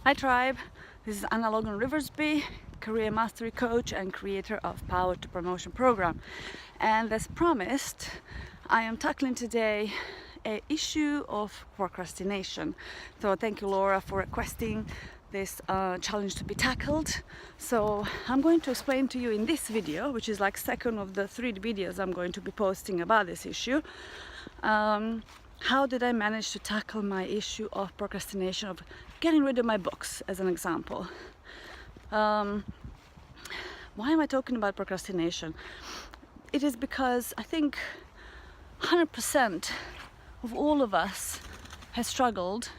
Hi tribe, this is Logan Riversby, career mastery coach and creator of Power to Promotion program. And as promised, I am tackling today an issue of procrastination. So thank you, Laura, for requesting this challenge to be tackled. So I'm going to explain to you in this video, which is like second of the 3 videos I'm going to be posting about this issue. How did I manage to tackle my issue of procrastination, of getting rid of my books, as an example? Why am I talking about procrastination? It is because I think 100% of all of us has struggled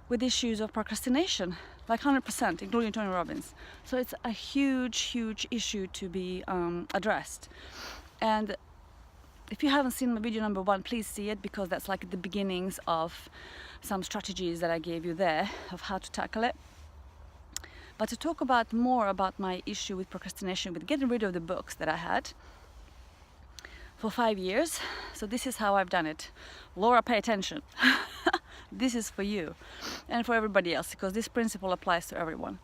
with issues of procrastination, like 100%, including Tony Robbins. So it's a huge issue to be addressed. And if you haven't seen my video number 1, please see it, because that's like the beginnings of some strategies that I gave you there of how to tackle it. But to talk about more about my issue with procrastination, with getting rid of the books that I had for 5 years. So this is how I've done it. Laura, pay attention. This is for you and for everybody else, because this principle applies to everyone.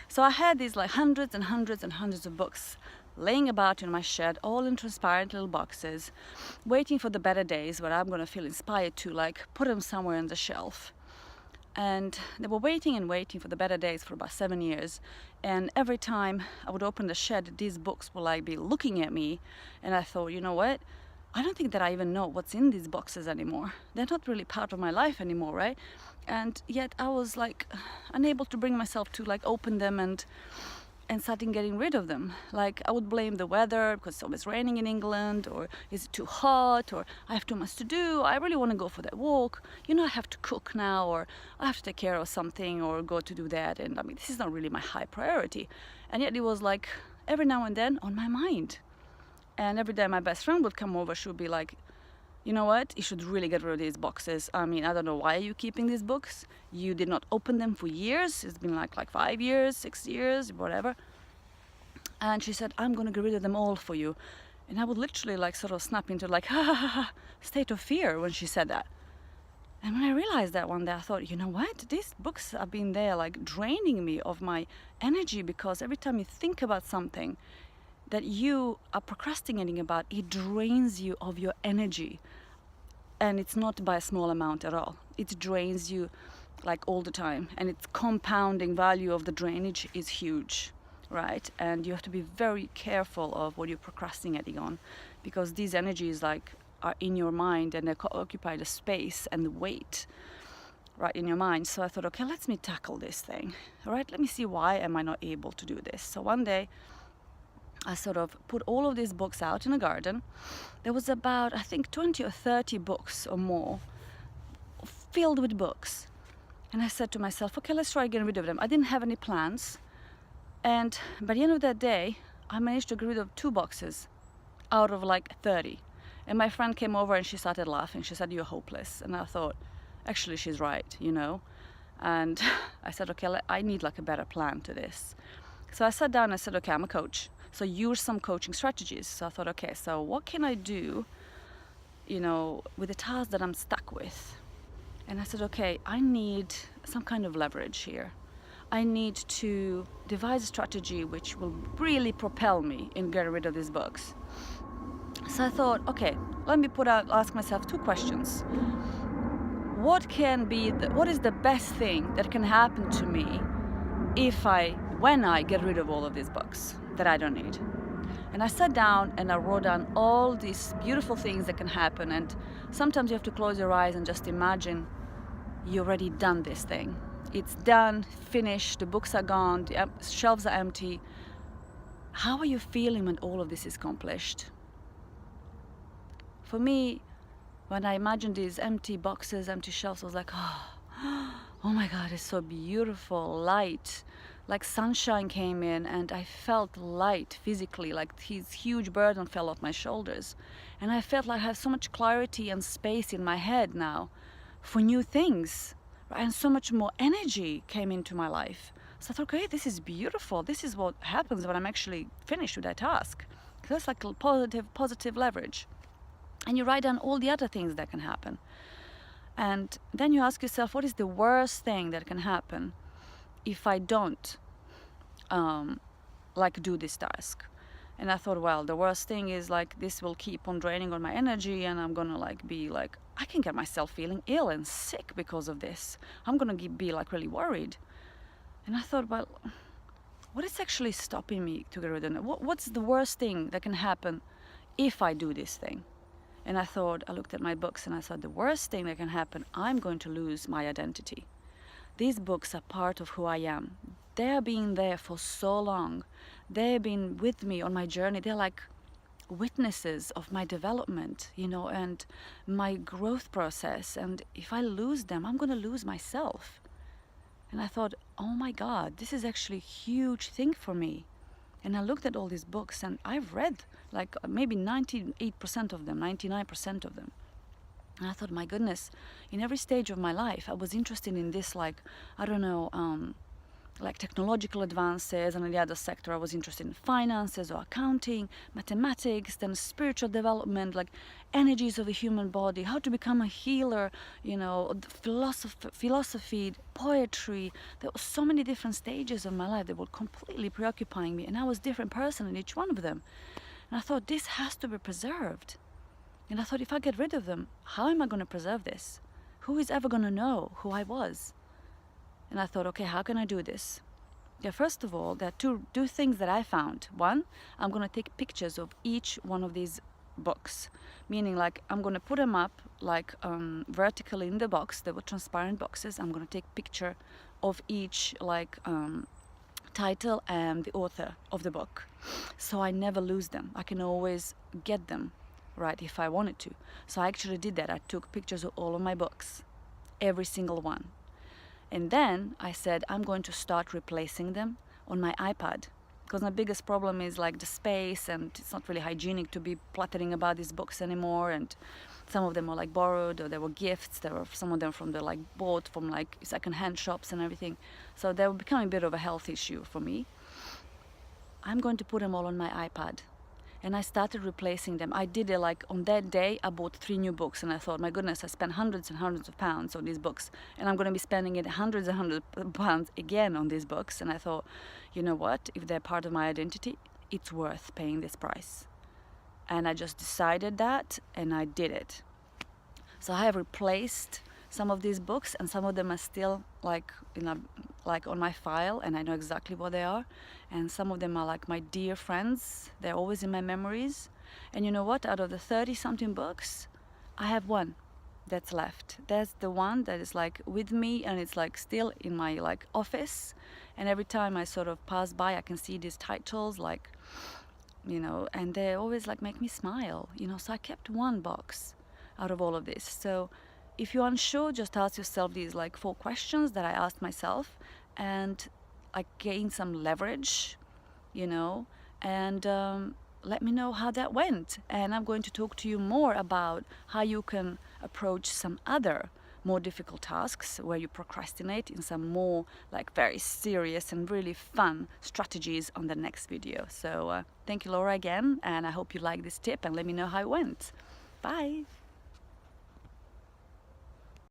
So I had these like hundreds and hundreds and hundreds of books laying about in my shed, all in transparent little boxes, waiting for the better days where I'm going to feel inspired to like put them somewhere on the shelf. And they were waiting and waiting for the better days for about 7 years. And every time I would open the shed, these books would like be looking at me. And I thought, you know what? I don't think that I even know what's in these boxes anymore. They're not really part of my life anymore, right? And yet I was like unable to bring myself to like open them and starting getting rid of them. Like I would blame the weather because it's always raining in England, or is it too hot, or I have too much to do, I really want to go for that walk, you know, I have to cook now, or I have to take care of something or go to do that, and I mean this is not really my high priority. And yet it was like every now and then on my mind. And every day my best friend would come over, she would be like, you know what, you should really get rid of these boxes. I mean, I don't know why are you keeping these books. You did not open them for years. It's been like 5 years, 6 years, whatever. And she said, I'm going to get rid of them all for you. And I would literally like sort of snap into like, ha ha ha ha, state of fear when she said that. And when I realized that one day, I thought, you know what, these books have been there like draining me of my energy, because every time you think about something that you are procrastinating about, it drains you of your energy. And it's not by a small amount at all. It drains you like all the time, and its compounding value of the drainage is huge, right? And you have to be very careful of what you're procrastinating on, because these energies like are in your mind and they occupy the space and the weight right in your mind. So I thought, okay, let me tackle this thing. All right, let me see why am I not able to do this. So one day I sort of put all of these books out in the garden. There was about, I think, 20 or 30 books or more filled with books. And I said to myself, okay, let's try getting rid of them. I didn't have any plans. And by the end of that day, I managed to get rid of 2 boxes out of like 30. And my friend came over and she started laughing. She said, you're hopeless. And I thought, actually, she's right, you know. And I said, okay, I need like a better plan to this. So I sat down and I said, okay, I'm a coach. So use some coaching strategies. So I thought, okay, so what can I do, you know, with the task that I'm stuck with? And I said, okay, I need some kind of leverage here. I need to devise a strategy which will really propel me in getting rid of these books. So I thought, okay, let me ask myself 2 questions. What is the best thing that can happen to me when I get rid of all of these books that I don't need? And I sat down and I wrote down all these beautiful things that can happen. And sometimes you have to close your eyes and just imagine you already done this thing. It's done, finished, the books are gone, the shelves are empty. How are you feeling when all of this is accomplished? For me, when I imagined these empty boxes, empty shelves, I was like, oh my God, it's so beautiful, light. Like sunshine came in and I felt light physically, like this huge burden fell off my shoulders. And I felt like I have so much clarity and space in my head now for new things. And so much more energy came into my life. So I thought, okay, this is beautiful. This is what happens when I'm actually finished with that task. So that's like a positive leverage. And you write down all the other things that can happen. And then you ask yourself, what is the worst thing that can happen? if I don't like do this task? And I thought, well, the worst thing is like this will keep on draining on my energy, and I'm gonna like be like, I can get myself feeling ill and sick because of this. I'm gonna be like really worried. And I thought, well, what is actually stopping me to get rid of it? What's the worst thing that can happen if I do this thing? And I looked at my books and I thought, the worst thing that can happen, I'm going to lose my identity. These books are part of who I am. They have been there for so long. They've been with me on my journey. They're like witnesses of my development, you know, and my growth process. And if I lose them, I'm going to lose myself. And I thought, oh my God, this is actually a huge thing for me. And I looked at all these books and I've read like maybe 98% of them, 99% of them. And I thought, my goodness, in every stage of my life, I was interested in this, like, I don't know, like technological advances, and in the other sector I was interested in finances or accounting, mathematics, then spiritual development, like energies of the human body, how to become a healer, you know, philosophy, poetry. There were so many different stages of my life that were completely preoccupying me, and I was a different person in each one of them. And I thought, this has to be preserved. And I thought, if I get rid of them, how am I going to preserve this? Who is ever going to know who I was? And I thought, okay, how can I do this? Yeah, first of all, there are two things that I found. One, I'm going to take pictures of each one of these books, meaning like I'm going to put them up like vertically in the box. They were transparent boxes. I'm going to take a picture of each like title and the author of the book, so I never lose them. I can always get them right if I wanted to. So I actually did that. I took pictures of all of my books, every single one. And then I said, I'm going to start replacing them on my iPad, because my biggest problem is like the space, and it's not really hygienic to be plattering about these books anymore. And some of them were like borrowed, or they were gifts. There were some of them from the like bought from like second-hand shops and everything. So they were becoming a bit of a health issue for me. I'm going to put them all on my iPad. And I started replacing them. I did it like on that day, I bought 3 new books, and I thought, my goodness, I spent hundreds and hundreds of pounds on these books, and I'm going to be spending it hundreds and hundreds of pounds again on these books. And I thought, you know what, if they're part of my identity, it's worth paying this price. And I just decided that, and I did it. So I have replaced some of these books, and some of them are still like like on my file, and I know exactly what they are. And some of them are like my dear friends. They're always in my memories. And you know what? Out of the 30-something books, I have one that's left. That's the one that is like with me, and it's like still in my like office. And every time I sort of pass by, I can see these titles, like, you know, and they always like make me smile, you know. So I kept one box out of all of this. So if you're unsure, just ask yourself these like 4 questions that I asked myself, and like gain some leverage, you know, and let me know how that went. And I'm going to talk to you more about how you can approach some other more difficult tasks where you procrastinate in some more like very serious and really fun strategies on the next video. So thank you, Laura, again, and I hope you like this tip, and let me know how it went. Bye.